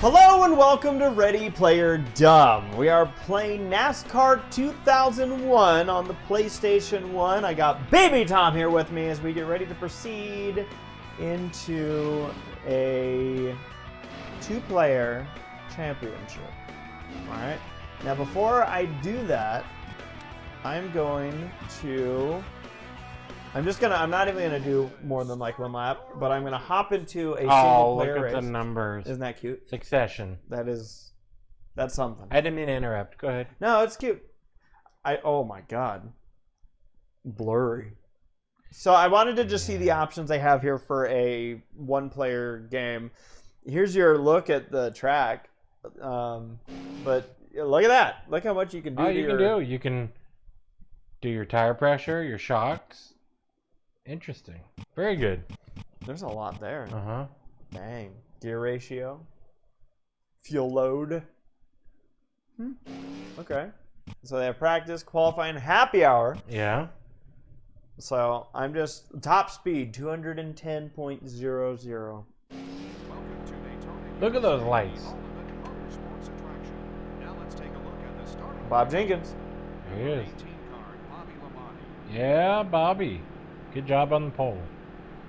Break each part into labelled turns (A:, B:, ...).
A: Hello and welcome to Ready Player Dumb. We are playing NASCAR 2001 on the PlayStation 1. I got Baby Tom here with me as we get ready to proceed into a two-player championship. Alright, now before I do that, I'm not even gonna do more than like one lap, but I'm gonna hop into a single player race.
B: Look at the numbers.
A: Isn't that cute?
B: Succession.
A: That's something.
B: I didn't mean to interrupt. Go ahead.
A: No, it's cute. Oh my god. Blurry. So I wanted to just see the options they have here for a one-player game. Here's your look at the track. But look at that. Look how much you can do.
B: You can do your tire pressure, your shocks. Interesting. Very good.
A: There's a lot there.
B: Uh-huh.
A: Dang. Gear ratio. Fuel load. Okay. So they have practice, qualifying, happy hour.
B: Yeah.
A: So I'm just top speed 210.00.
B: Look at those lights.
A: Bob Jenkins.
B: There he is. Yeah, Bobby. Good job on the pole.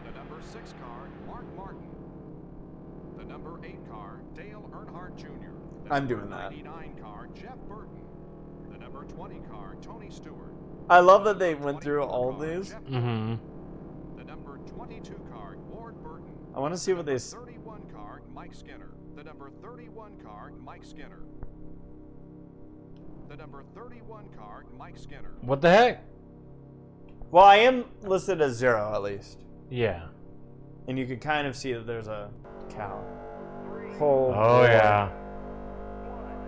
C: The number 6 car, Mark Martin. The number 8 car, Dale Earnhardt Jr.
A: I'm doing that.
C: The 99 car, Jeff Burton. The number 20 car, Tony Stewart.
A: I love that they went through all these.
B: Mm-hmm.
C: The number 22 car, Ward Burton.
A: I want to see what they...
C: 31 car, Mike Skinner. The number 31 car, Mike Skinner. The number 31 car, Mike Skinner.
B: What the heck?
A: Well, I am listed as 0 at least.
B: Yeah.
A: And you can kind of see that there's a cow. Oh,
B: Oh, yeah.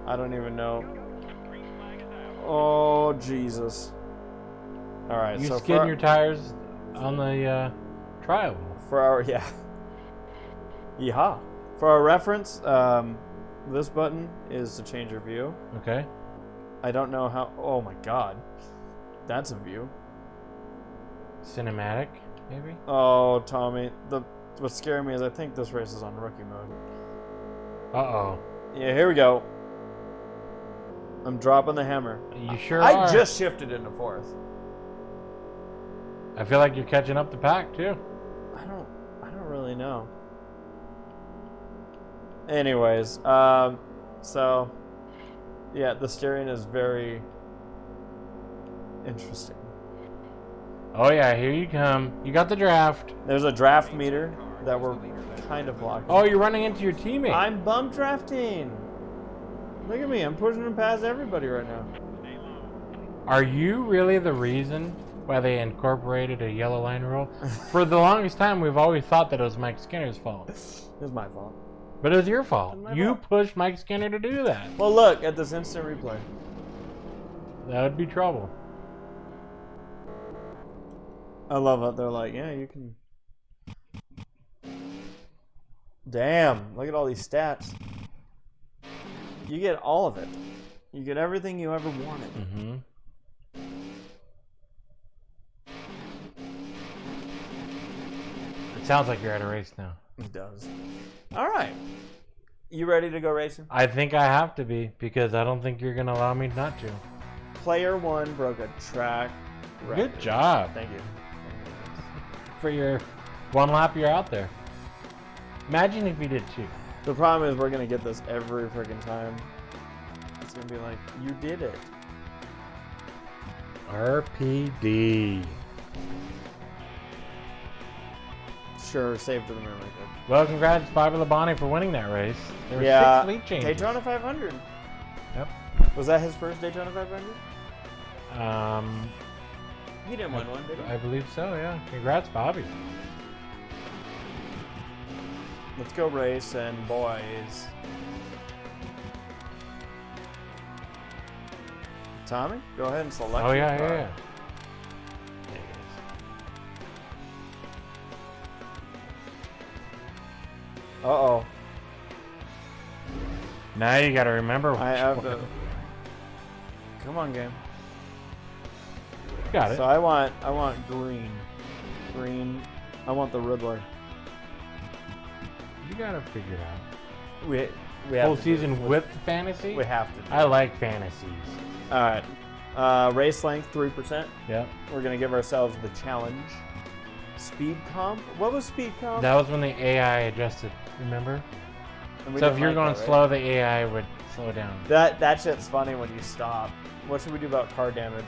A: I don't even know. Oh, Jesus. All right,
B: You
A: so
B: skid your tires on the trial.
A: for our yeehaw. For our reference, this button is to change your view.
B: Okay.
A: I don't know how. Oh my God, that's a view.
B: Cinematic, maybe?
A: Oh, Tommy, what's scaring me is I think this race is on rookie mode.
B: Uh-oh.
A: Yeah, here we go. I'm dropping the hammer.
B: You sure
A: I
B: are.
A: just shifted into 4th.
B: I feel like you're catching up the pack, too.
A: I don't really know. Anyways, so yeah, the steering is very interesting.
B: Oh, yeah, here you come. You got the draft.
A: There's a draft meter that we're kind of blocking.
B: Oh, you're running into your teammate.
A: I'm bump drafting. Look at me, I'm pushing him past everybody right now.
B: Are you really the reason why they incorporated a yellow line rule? For the longest time, we've always thought that it was Mike Skinner's fault.
A: It's my fault.
B: But it was your fault.
A: My
B: You
A: fault.
B: pushed Mike Skinner to do that.
A: Well, look at this instant replay.
B: That would be trouble.
A: I love it. They're like, yeah, you can. Damn, look at all these stats. You get all of it. You get everything you ever wanted.
B: Mm-hmm. It sounds like you're at a race now.
A: It does. All right. You ready to go racing?
B: I think I have to be, because I don't think you're going to allow me not to.
A: Player 1 broke a track record.
B: Good job.
A: Thank you.
B: For your one lap you're out there. Imagine if you did 2.
A: The problem is we're going to get this every freaking time. It's going to be like, you did it.
B: RPD.
A: Sure, save to the memory card.
B: Well, congrats, Bobby Labonte, for winning that race. There were 6 lead changes.
A: Daytona 500.
B: Yep.
A: Was that his first Daytona 500? He didn't win one, did he?
B: I believe so, yeah. Congrats, Bobby.
A: Let's go racing, boys. Tommy, go ahead and select.
B: Oh,
A: your
B: yeah,
A: car.
B: yeah, yeah.
A: Uh-oh.
B: Now you got to remember.
A: I have to. Come on, game.
B: Got it.
A: So I want green. Green. I want the Riddler.
B: You got to figure it out.
A: We have
B: Full
A: to do
B: season
A: it.
B: with fantasy?
A: We have to do
B: I like fantasies.
A: it. All right. Race length 3%.
B: Yep.
A: We're gonna give ourselves the challenge. Speed comp. What was speed comp?
B: That was when the AI adjusted, remember?
A: And we
B: So if
A: didn't
B: you're
A: like
B: going
A: that, right?
B: slow, the AI would slow down.
A: That shit's funny when you stop. What should we do about car damage?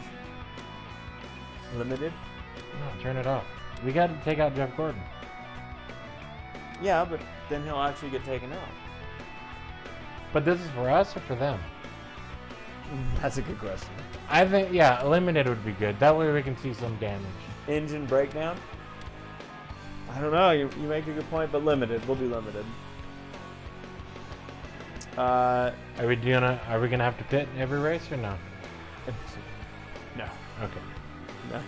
A: Limited?
B: No, turn it off. We got to take out Jeff Gordon.
A: Yeah, but then he'll actually get taken out.
B: But this is for us or for them?
A: That's a good question.
B: I think, yeah, limited would be good. That way we can see some damage.
A: Engine breakdown? I don't know. You make a good point, but limited. We'll do limited.
B: Are we gonna have to pit every race or no?
A: No.
B: Okay.
A: No.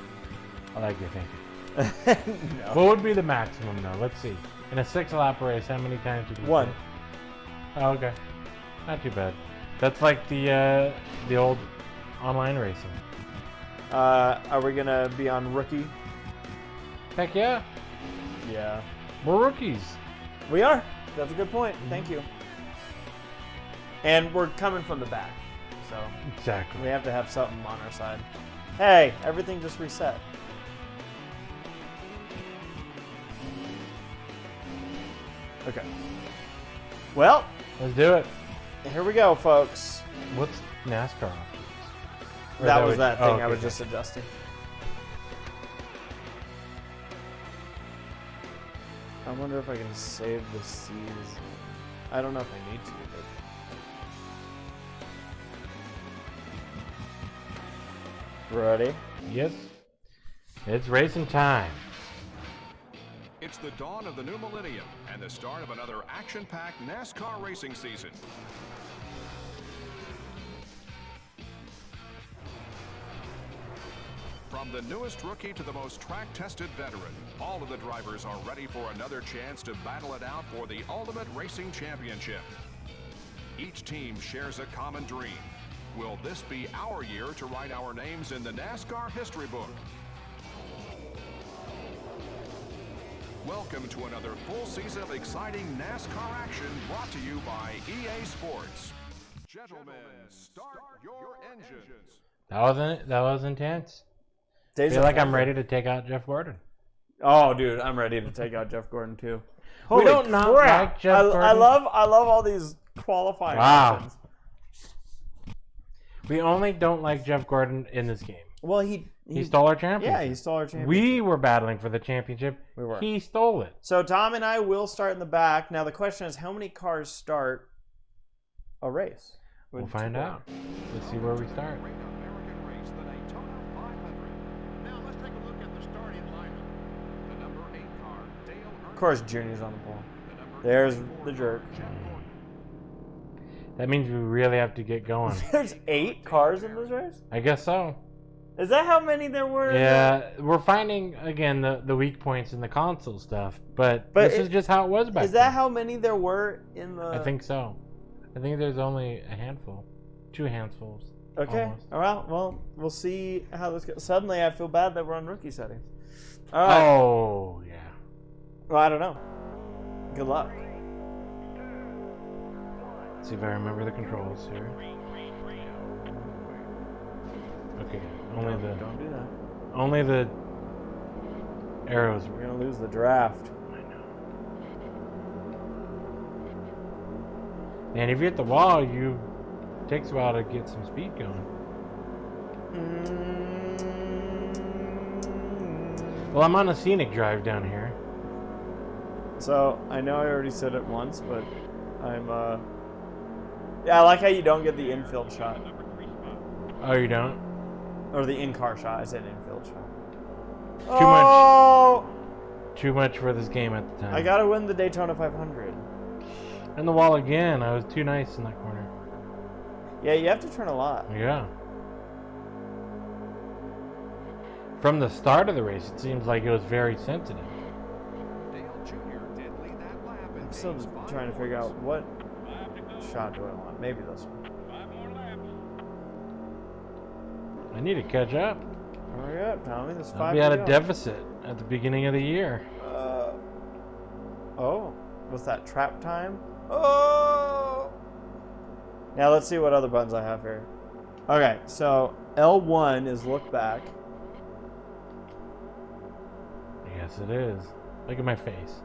B: I like your thinking.
A: No.
B: What would be the maximum though? Let's see. In a 6-lap race, how many times would you
A: One.
B: pit? Oh, okay. Not too bad. That's like the old online racing.
A: Are we gonna be on rookie?
B: Heck yeah.
A: Yeah.
B: We're rookies.
A: We are. That's a good point. Thank you. And we're coming from the back, so
B: Exactly.
A: we have to have something on our side. Hey, everything just reset. Okay. Well,
B: Let's do it.
A: here we go, folks.
B: What's NASCAR? Or
A: That was
B: would-
A: that
B: oh,
A: thing
B: okay,
A: I was
B: okay.
A: just adjusting. I wonder if I can save the season. I don't know if I need to, but... Ready?
B: Yes. It's racing time.
C: It's the dawn of the new millennium and the start of another action-packed NASCAR racing season. From the newest rookie to the most track-tested veteran, all of the drivers are ready for another chance to battle it out for the ultimate racing championship. Each team shares a common dream. Will this be our year to write our names in the NASCAR history book? Welcome to another full season of exciting NASCAR action brought to you by EA Sports. Gentlemen, start your engines.
B: That was intense. I
A: Days
B: feel
A: of
B: like I'm
A: Thunder.
B: ready to take out Jeff Gordon.
A: Oh, dude, I'm ready to take out Jeff Gordon too.
B: We don't not like Jeff
A: I
B: Gordon.
A: love all these qualifying
B: Wow.
A: options.
B: We only don't like Jeff Gordon in this game.
A: Well, he
B: Stole our championship.
A: Yeah, he stole our championship.
B: We were battling for the championship.
A: We were.
B: He stole it.
A: So Tom and I will start in the back. Now the question is, how many cars start a race?
B: We'll find out. Let's see where we start.
C: Great American race, the Daytona 500. Now let's take a look at the starting lineup. The number 8 car, Dale Earnhardt.
A: Of course, Junior's on the pole.
C: The number
A: There's
C: 24
A: the jerk.
C: car, Jeff Gordon.
B: That means we really have to get going.
A: There's 8 cars in this race?
B: I guess so.
A: Is that how many there were?
B: Yeah, we're finding again the weak points in the console stuff, but this is just how it was back
A: Is that
B: then.
A: how many there were in the...
B: I think so. I think there's only a handful, 2 handfuls.
A: Okay.
B: Almost.
A: All right. Well, we'll see how this goes. Suddenly, I feel bad that we're on rookie settings. All right.
B: Oh yeah.
A: Well, I don't know. Good luck.
B: Let's see if I remember the controls here. Okay,
A: Don't do that.
B: only the arrows
A: We're
B: were.
A: gonna lose the draft.
B: I know. And if you hit the wall, it takes a while to get some speed going. Well, I'm on a scenic drive down here.
A: So I know I already said it once, but I'm yeah, I like how you don't get the infield shot
B: Oh, you don't?
A: or the in-car shot. I said infield shot.
B: Too much for this game at the time.
A: I gotta win the Daytona 500.
B: And the wall again. I was too nice in that corner.
A: Yeah, you have to turn a lot.
B: Yeah. From the start of the race, it seems like it was very sensitive.
C: Dale Jr. did lead that lap in
A: I'm still
C: days
A: trying to figure out what shot do I want. Maybe this one.
B: I need to catch up.
A: Hurry up, Tommy. There's
B: I'll
A: 5
B: be
A: to
B: at a
A: go.
B: deficit at the beginning of the year.
A: Oh, what's that? Trap time? Oh! Now let's see what other buttons I have here. Okay, so L1 is look back.
B: Yes, it is. Look at my face.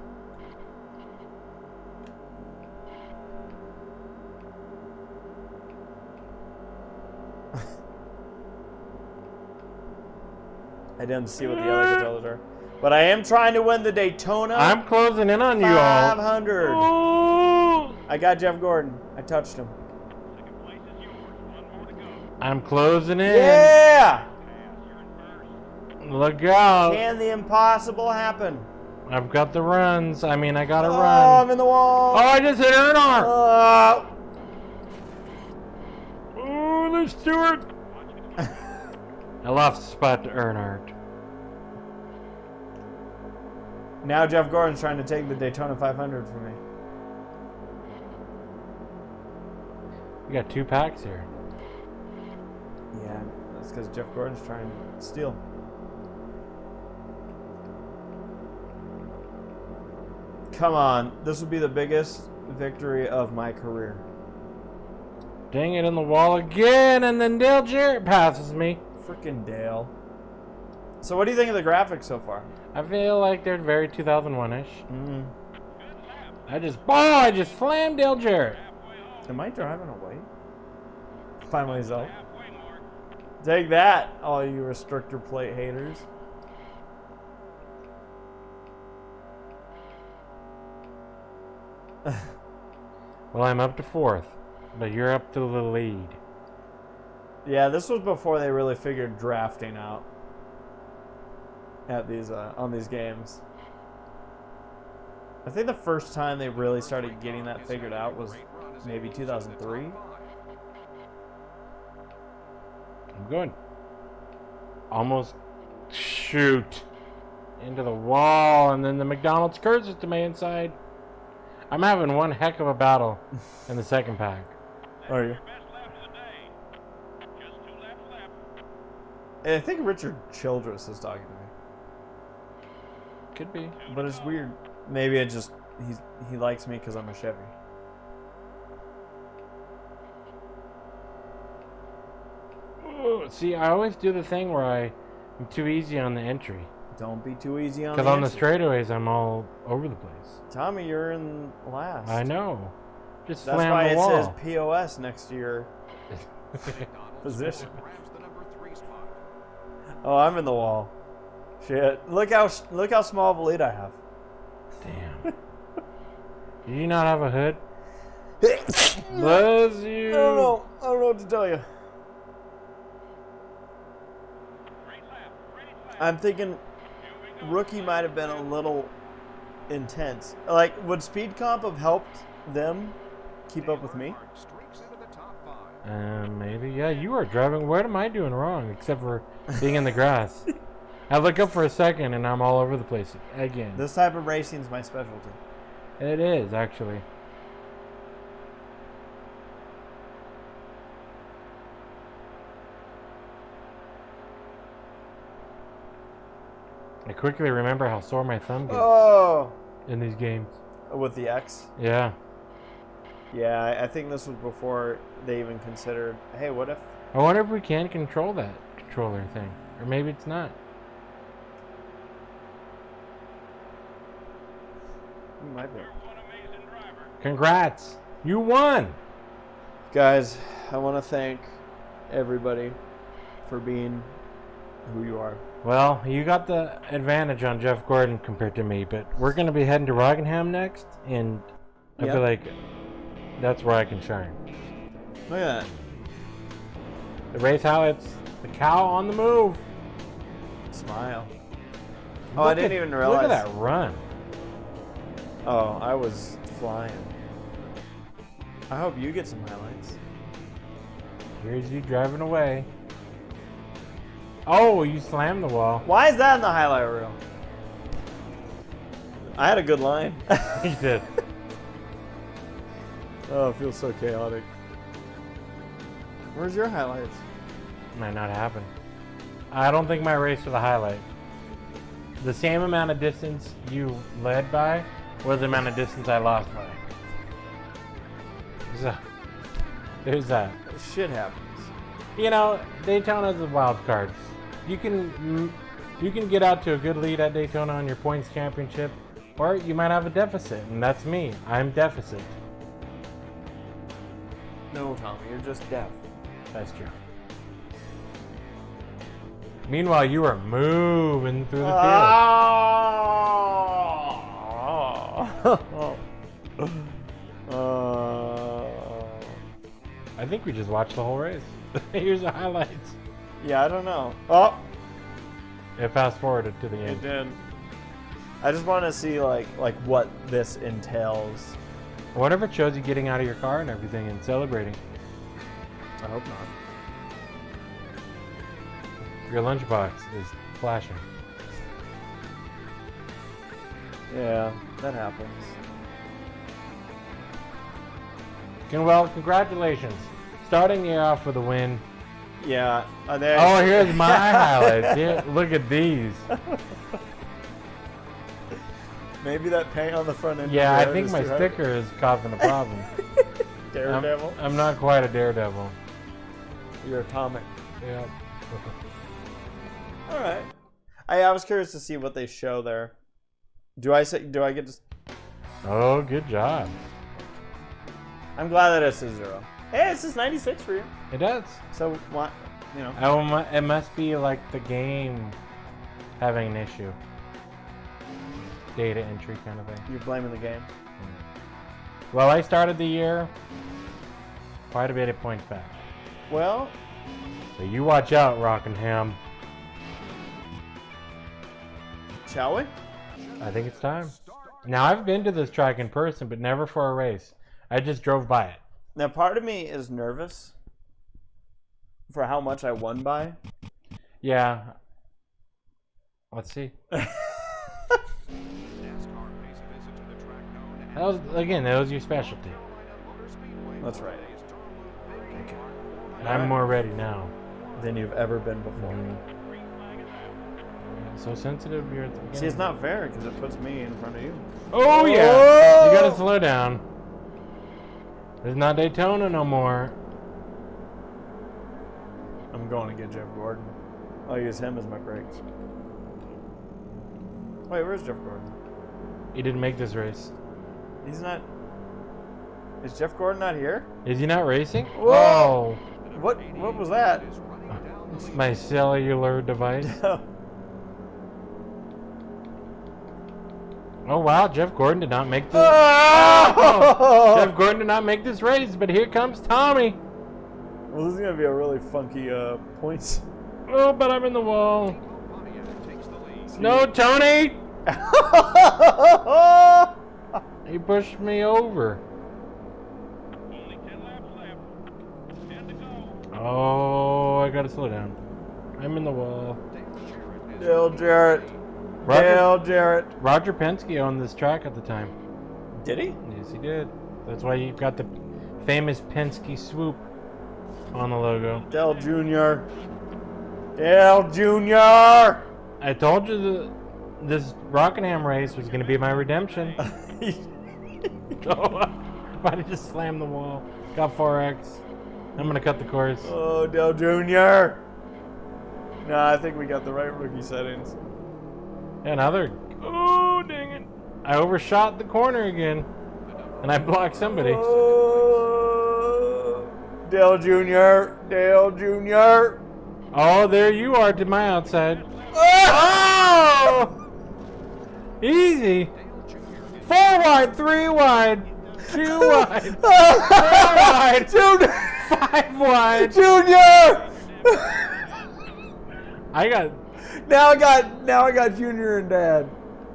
A: I didn't see what the other controllers are. But I am trying to win the Daytona
B: I'm closing in on you all.
A: 500.
B: Oh.
A: I got Jeff Gordon. I touched him.
B: I'm closing in.
A: Yeah!
B: Look out.
A: Can the impossible happen?
B: I've got the runs. I mean, I got to
A: Oh,
B: run.
A: I'm in the wall.
B: Oh, I just hit Ernard.
A: Oh.
B: Oh, there's Stewart. I lost a spot to Ernard.
A: Now Jeff Gordon's trying to take the Daytona 500 from me.
B: We got 2 packs here.
A: Yeah, that's because Jeff Gordon's trying to steal. Come on, this would be the biggest victory of my career.
B: Dang it, in the wall again, and then Dale Jarrett passes me.
A: Freaking Dale. So what do you think of the graphics so far?
B: I feel like they're very 2001-ish.
A: Mm-hmm.
B: I just slammed Dale Jarrett.
A: Am I driving away? By myself? Take that, all you restrictor plate haters.
B: Well, I'm up to 4th, but you're up to the lead.
A: Yeah, this was before they really figured drafting out at these on these games. I think the first time they really started getting that figured out was maybe 2003.
B: I'm good. Almost shoot into the wall, and then the McDonald's curses to my inside. I'm having one heck of a battle in the second pack.
A: Are you? I think Richard Childress is talking to me.
B: Could be.
A: But it's weird. Maybe it just he likes me because I'm a Chevy.
B: Ooh, see, I always do the thing where I'm too easy on the entry.
A: Don't be too easy on.
B: Because on the straightaways, I'm all over the place.
A: Tommy, you're in last.
B: I know. Just
A: That's
B: slam
A: why
B: the
A: it
B: wall.
A: says POS next to your position. Oh, I'm in the wall. Shit! Look how small of a lead I have.
B: Damn. Do you not have a hood? Bless you.
A: I don't know what to tell you. I'm thinking rookie might have been a little intense. Like, would speed comp have helped them keep up with me?
B: Maybe. Yeah, you are driving. What am I doing wrong except for being in the grass? I look up for a second and I'm all over the place again.
A: This type of racing is my specialty.
B: It is, actually. I quickly remember how sore my thumb gets in these games.
A: With the X?
B: Yeah.
A: Yeah, I think this was before they even considered, hey, what if...
B: I wonder if we can control that controller thing. Or maybe it's not.
A: You might be.
B: Congrats! You won!
A: Guys, I want to thank everybody for being who you are.
B: Well, you got the advantage on Jeff Gordon compared to me, but we're going to be heading to Rockingham next, and I feel like that's where I can shine.
A: Look at that.
B: The race highlights, the cow on the move.
A: Smile. Oh, I didn't even realize.
B: Look at that run.
A: Oh, I was flying. I hope you get some highlights.
B: Here's you driving away. Oh, you slammed the wall.
A: Why is that in the highlight reel? I had a good line.
B: You did.
A: Oh, it feels so chaotic. Where's your highlights?
B: Might not happen. I don't think my race was a highlight. The same amount of distance you led by was the amount of distance I lost by. So, There's that.
A: Shit happens.
B: You know, Daytona's a wild card. You can get out to a good lead at Daytona on your points championship, or you might have a deficit, and that's me. I'm deficit.
A: No, Tommy, you're just deaf.
B: That's true. Meanwhile, you are moving through the field. I think we just watched the whole race. Here's the highlights.
A: Yeah, I don't know. Oh,
B: It fast forwarded to the end.
A: it did. I just want to see like what this entails.
B: What if it shows you getting out of your car and everything and celebrating?
A: I hope not.
B: Your lunchbox is flashing.
A: Yeah, that happens.
B: Well, congratulations. Starting the year off with a win.
A: Yeah.
B: Oh, here's my highlights. Here, look at these.
A: Maybe that paint on the front end.
B: Yeah,
A: of
B: I
A: the
B: think
A: is
B: my
A: too hard.
B: sticker is causing a problem.
A: Daredevil.
B: I'm not quite a daredevil.
A: You're atomic.
B: Yeah.
A: All right. I was curious to see what they show there. Do I get to?
B: Oh, good job.
A: I'm glad that it says 0. Hey, it says 96 for you.
B: It does.
A: So what? You know.
B: It must be like the game having an issue. Data entry kind of thing.
A: You're blaming the game.
B: Well, I started the year quite a bit of points back.
A: Well,
B: So you watch out, Rockingham.
A: shall we?
B: I think it's time. Now, I've been to this track in person, but never for a race. I just drove by it.
A: Now, part of me is nervous for how much I won by.
B: Yeah. Let's see. That was your specialty.
A: That's right.
B: I'm more ready now.
A: Than you've ever been before.
B: So sensitive you're at the beginning.
A: See, it's not fair because it puts me in front of you.
B: Oh yeah! You gotta slow down. There's not Daytona no more.
A: I'm going to get Jeff Gordon. I'll use him as my brakes. Wait, where's Jeff Gordon?
B: He didn't make this race.
A: He's not. Is Jeff Gordon not here?
B: Is he not racing?
A: Whoa! What was that?
B: It's my cellular device. Oh wow, Jeff Gordon did not make this. Oh! Jeff Gordon did not make this race, but here comes Tommy.
A: Well, this is gonna be a really funky points.
B: Oh, but I'm in the wall. No, Tony! He pushed me over. Oh, I gotta slow down. I'm in the wall.
A: Dale Jarrett. Dale Jarrett.
B: Roger Penske owned this track at the time.
A: Did he?
B: Yes, he did. That's why you've got the famous Penske swoop on the logo.
A: Dale Jr. Dale Jr.
B: I told you this Rockingham race was going to be my redemption. Oh, why did I just slam the wall? Got 4X. I'm going to cut the course.
A: Oh, Dale Jr. No, I think we got the right rookie settings.
B: Yeah, now they're... Oh, dang it. I overshot the corner again. And I blocked somebody.
A: Oh, Dale Jr. Dale Jr.
B: Oh, there you are to my outside. Oh! Easy. 4 wide, 3 wide, 2 wide, 4 wide, 5 wide.
A: Junior!
B: Now
A: I got Junior and Dad.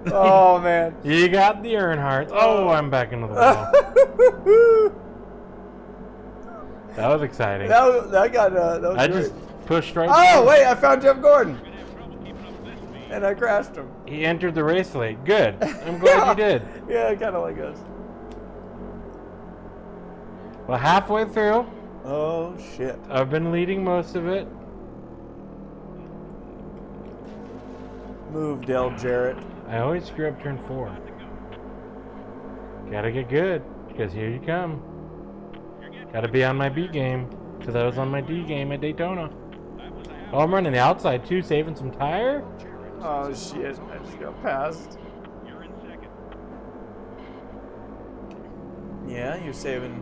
A: Oh man.
B: You got the Earnhardt. Oh, I'm back into the wall. That was exciting.
A: that was
B: I
A: great.
B: just pushed right
A: Oh
B: through.
A: wait, I found Jeff Gordon. And I crashed him.
B: He entered the race late. Good. I'm glad you did.
A: Yeah, kinda like us.
B: Well, halfway through,
A: Oh shit.
B: I've been leading most of it.
A: Move, Dale Jarrett.
B: I always screw up turn 4. Gotta get good, because here you come. Gotta be on my B game, because I was on my D game at Daytona. Oh, I'm running the outside too, saving some tire?
A: Oh shit, I just got passed. Yeah, you're saving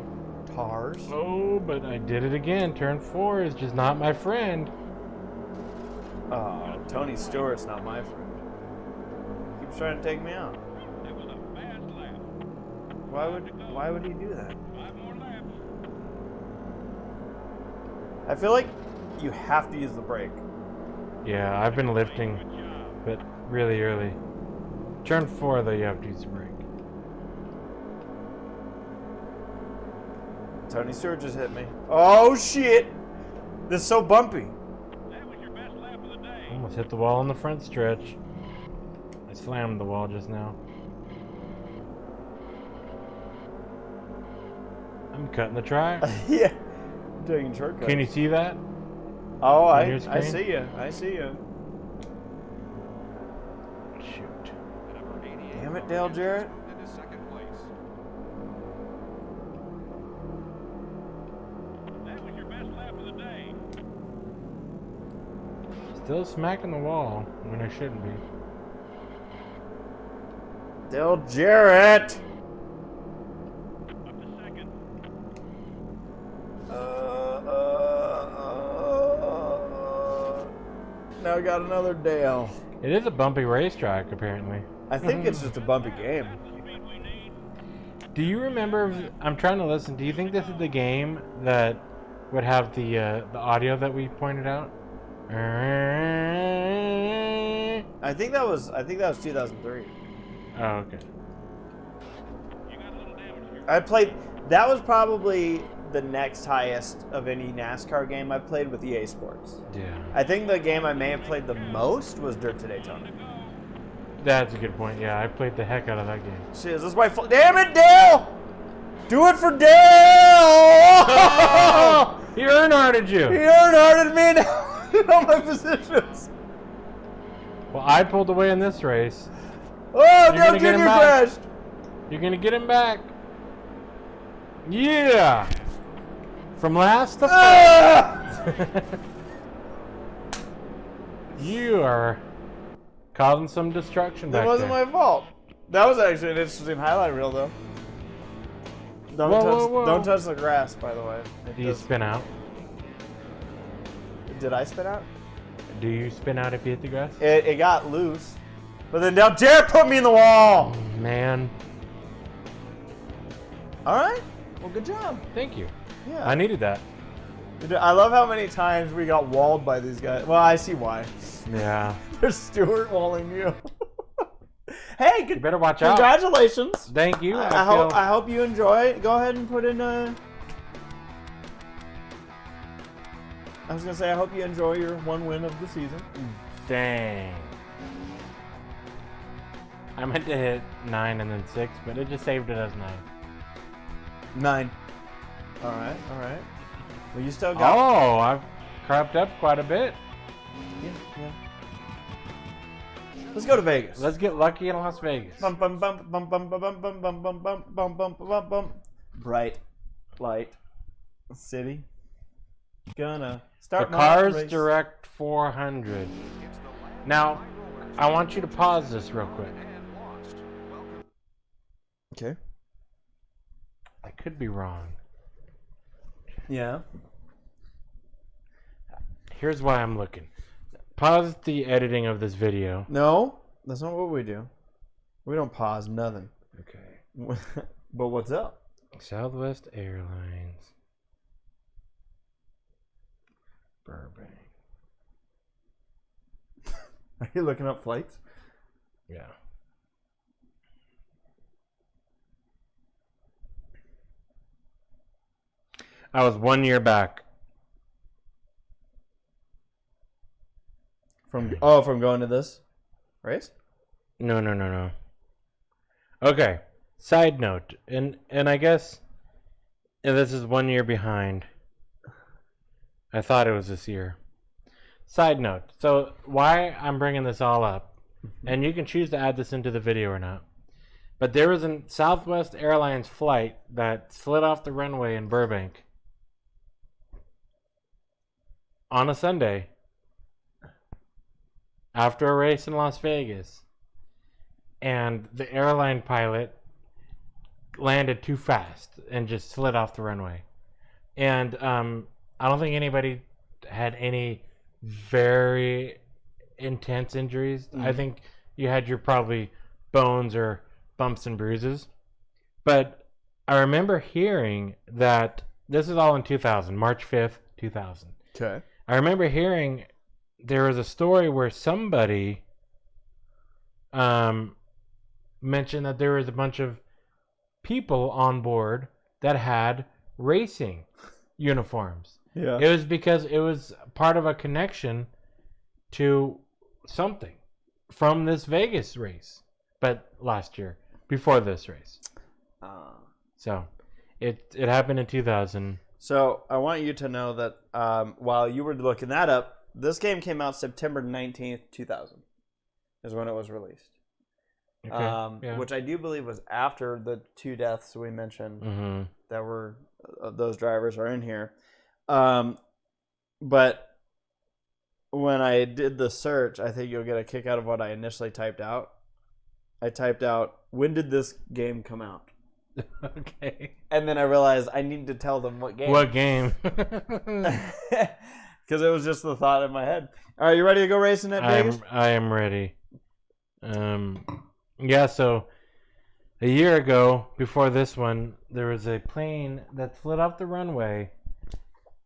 A: tires.
B: Oh, but I did it again. Turn 4 is just not my friend.
A: Oh, Tony Stewart's not my friend. Keeps trying to take me out. Why would he do that? I feel like you have to use the brake.
B: Yeah, I've been lifting, but really early. Turn 4 though, you have to use the brake.
A: Tony Stewart just hit me. Oh shit! This is so bumpy.
B: Almost hit the wall in the front stretch. I slammed the wall just now. I'm cutting the track.
A: Yeah. I'm taking shortcuts.
B: Can you see that?
A: Oh,
B: on your
A: I
B: screen?
A: see you. I see you.
B: Shoot.
A: Damn it, Dale Jarrett.
C: Into second place.
B: Still smacking the wall when I shouldn't be.
A: Dale Jarrett. Now we got another Dale.
B: It is a bumpy racetrack, apparently.
A: I think it's just a bumpy game.
B: Do you remember? I'm trying to listen. Do you think this is the game that would have the audio that we pointed out?
A: I think that was 2003.
B: Oh, okay.
A: I played. That was probably the next highest of any NASCAR game I played with EA Sports.
B: Yeah.
A: I think the game I may have played the most was Dirt to Daytona.
B: That's a good point. Yeah, I played the heck out of that game.
A: Shit, is this my fault? Damn it, Dale! Do it for Dale!
B: Oh! He earnharded you.
A: He earnharded me in all my positions.
B: Well, I pulled away in this race.
A: Oh,
B: You're
A: Dale
B: gonna get him
A: Jr.
B: back.
A: crashed.
B: You're gonna get him back. Yeah. From last to first. You are causing some destruction back
A: That wasn't
B: there.
A: my fault. That was actually an interesting highlight reel, though.
B: Whoa.
A: Don't touch the grass, by the way.
B: Do you spin out?
A: Did I spin out?
B: Do you spin out if you hit the grass?
A: It got loose. But then Dale Jarrett put me in the wall.
B: Man,
A: All right. Well, good job.
B: thank you.
A: Yeah.
B: I needed that.
A: I love how many times we got walled by these guys. Well, I see why.
B: Yeah.
A: They're Stewart walling you. Hey,
B: You
A: good.
B: better watch out.
A: Congratulations.
B: Thank you.
A: I hope you enjoy. Go ahead and put in a. I was gonna say I hope you enjoy your one win of the season.
B: Dang. I meant to hit 9 and then 6, but it just saved it as 9.
A: 9. All right. Well, you still got.
B: Oh, I've crept up quite a bit.
A: Yeah. Let's go to Vegas.
B: Let's get lucky in Las Vegas.
A: Bum bum bum bum bum bum bum bum bum bum bum bum bum bum bum. Bright light city. Gonna
B: The
A: start my
B: Cars
A: race.
B: Direct 400. Now, I want you to pause this real quick.
A: Okay.
B: I could be wrong.
A: Yeah.
B: Here's why I'm looking. Pause the editing of this video.
A: No, that's not what we do. We don't pause nothing.
B: Okay.
A: But what's up?
B: Southwest Airlines. Burbank.
A: Are you looking up flights?
B: Yeah. I was 1 year back.
A: From going to this race?
B: No. Okay. Side note, and I guess this is 1 year behind. I thought it was this year. Side note. So why I'm bringing this all up, and you can choose to add this into the video or not, but there was a Southwest Airlines flight that slid off the runway in Burbank on a Sunday after a race in Las Vegas, and the airline pilot landed too fast and just slid off the runway. And I don't think anybody had any very intense injuries. I think you had your probably bones or bumps and bruises. But I remember hearing that this is all in 2000, March 5th, 2000.
A: Okay.
B: I remember hearing there was a story where somebody mentioned that there was a bunch of people on board that had racing uniforms.
A: Yeah.
B: It was because it was part of a connection to something from this Vegas race, but last year, before this race. So it happened in 2000.
A: So I want you to know that while you were looking that up, this game came out September 19th, 2000 is when it was released.
B: Okay.
A: Which I do believe was after the 2 deaths we mentioned that were those drivers are in here. But when I did the search, I think you'll get a kick out of what I initially typed out. I typed out, when did this game come out?
B: Okay.
A: And then I realized I need to tell them what game.
B: What game?
A: Because it was just the thought in my head. All right, you ready to go racing at Vegas?
B: I am ready. Yeah, so a year ago, before this one, there was a plane that slid off the runway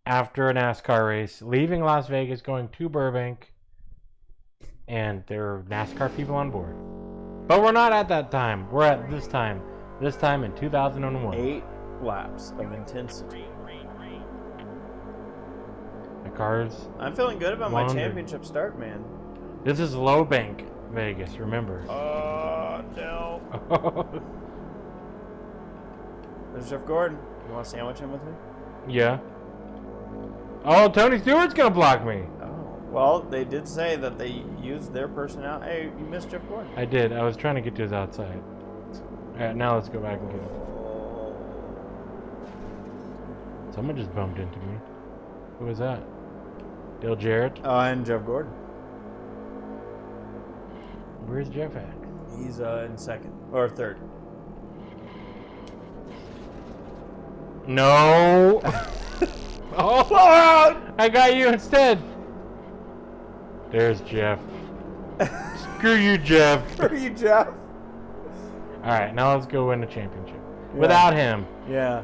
B: after a NASCAR race, leaving Las Vegas, going to Burbank, and there were NASCAR people on board. But we're not at that time. We're at this time. This time in 2001.
A: 8 laps of intensity.
B: The cars.
A: I'm feeling good about my
B: Wondered.
A: championship start, man.
B: This is Low Bank, Vegas, remember.
A: Oh, no. There's Jeff Gordon. You want to sandwich him with me?
B: Yeah. Oh, Tony Stewart's going to block me.
A: Oh, well, they did say that they used their personality. Hey, you missed Jeff Gordon.
B: I did. I was trying to get to his outside. All right, now let's go back and get him. Someone just bumped into me. Who was that? Dale Jarrett?
A: And Jeff Gordon.
B: Where's Jeff at?
A: He's in second. Or third.
B: No! Oh! I got you instead! There's Jeff. Screw you, Jeff.
A: Screw you, Jeff.
B: Alright, now let's go win the championship. Yeah. Without him.
A: Yeah.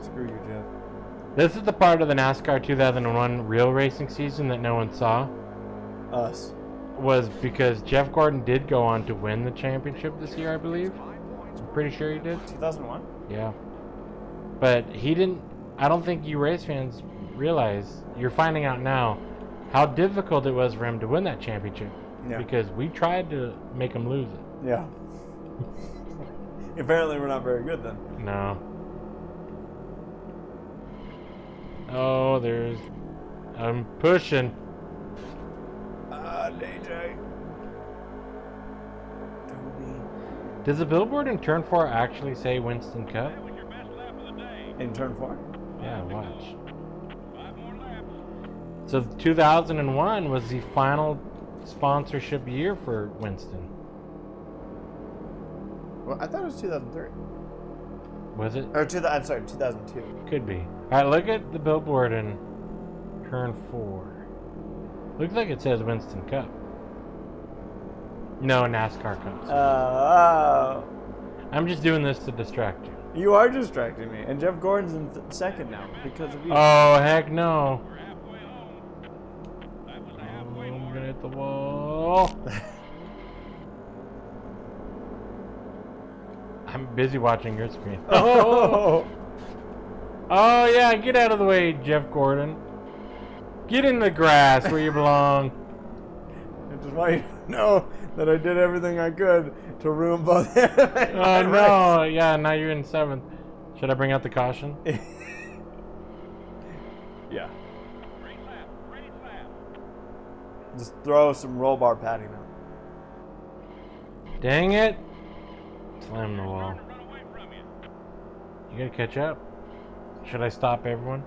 A: Screw you, Jeff.
B: This is the part of the NASCAR 2001 real racing season that no one saw.
A: Us.
B: Was because Jeff Gordon did go on to win the championship this year, I believe. I'm pretty sure he did.
A: 2001?
B: Yeah. But he didn't. I don't think you race fans realize, you're finding out now, how difficult it was for him to win that championship.
A: Yeah.
B: Because we tried to make him lose it.
A: Yeah. Apparently we're not very good then.
B: No. Oh, there's... I'm pushing.
A: DJ.
B: Does the billboard in turn 4 actually say Winston Cup?
A: In turn 4?
B: Yeah, watch. So 2001 was the final sponsorship year for Winston.
A: Well, I thought it was 2003.
B: Was it?
A: Or I'm sorry, 2002.
B: Could be. Alright, look at the billboard in turn 4. Looks like it says Winston Cup. No, NASCAR Cups. I'm just doing this to distract you.
A: You are distracting me. And Jeff Gordon's in second now because of you.
B: Oh, heck no. I'm gonna hit the wall. I'm busy watching your screen. Oh yeah, get out of the way, Jeff Gordon. Get in the grass where you belong.
A: I just want you to know that I did everything I could to ruin both.
B: Oh no, yeah, now you're in 7th. Should I bring out the caution?
A: Yeah. Just throw some roll bar padding out.
B: Dang it. Slam the wall. You gotta catch up. Should I stop everyone?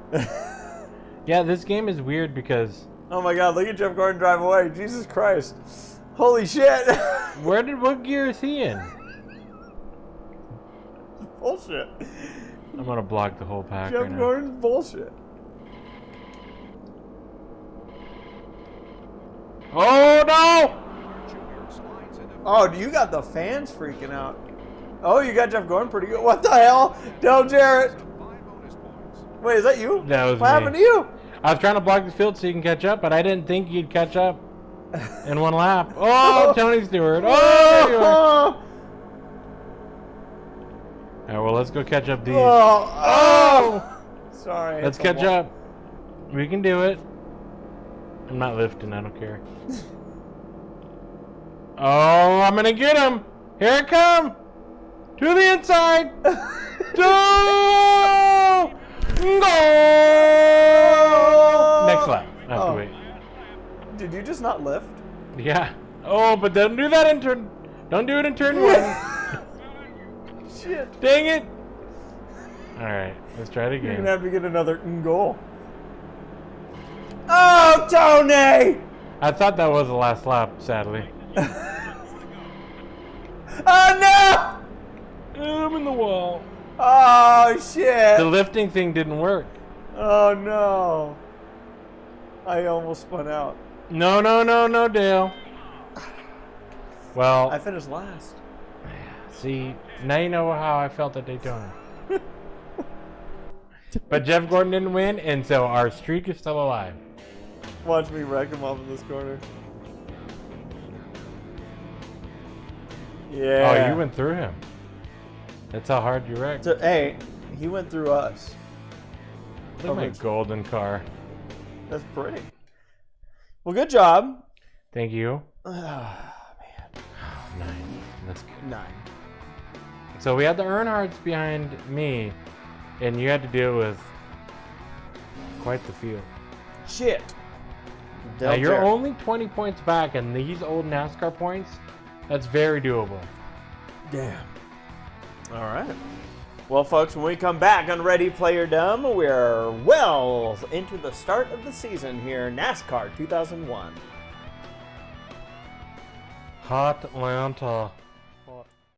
B: Yeah, this game is weird because...
A: Oh my god, look at Jeff Gordon drive away. Jesus Christ. Holy shit.
B: What gear is he in?
A: Bullshit.
B: I'm gonna block the whole pack
A: Jeff
B: right now.
A: Gordon's bullshit.
B: Oh no!
A: Oh, you got the fans freaking out. Oh, you got Jeff Gordon pretty good. What the hell? Del Jarrett. Wait, is that you?
B: That was
A: what
B: me.
A: happened to you?
B: I was trying to block the field so you can catch up, but I didn't think you'd catch up in one lap. Oh, Tony Stewart. Oh, there you are. Alright, well, let's go catch up these.
A: Oh! Sorry.
B: Let's catch up. We can do it. I'm not lifting, I don't care. Oh, I'm gonna get him. Here I come. To the inside. Go! Go! Next lap. I have to wait.
A: Did you just not lift?
B: Yeah. Oh, but don't do that in turn. Don't do it in turn one.
A: Shit.
B: Dang it. Alright, let's try it
A: You're
B: again.
A: gonna have to get another goal. Oh, Tony!
B: I thought that was the last lap, sadly.
A: Oh no!
B: I'm in the wall.
A: Oh shit!
B: The lifting thing didn't work.
A: Oh no! I almost spun out.
B: No, Dale. Well,
A: I finished last.
B: see, now you know how I felt at Daytona. But Jeff Gordon didn't win, and so our streak is still alive.
A: Watch me wreck him off in this corner. Yeah.
B: Oh, you went through him. That's how hard you wrecked.
A: So, hey, he went through us.
B: Look at my golden car.
A: That's pretty. Well, good job.
B: Thank you.
A: Oh, man.
B: 9. That's good.
A: 9.
B: So we had the Earnhardts behind me, and you had to deal with quite the field.
A: Shit.
B: Now you're only 20 points back, and these old NASCAR points, that's very doable.
A: Damn. All right. Well, folks, when we come back on Ready Player Dumb, we're well into the start of the season here, NASCAR 2001.
B: Hot Atlanta.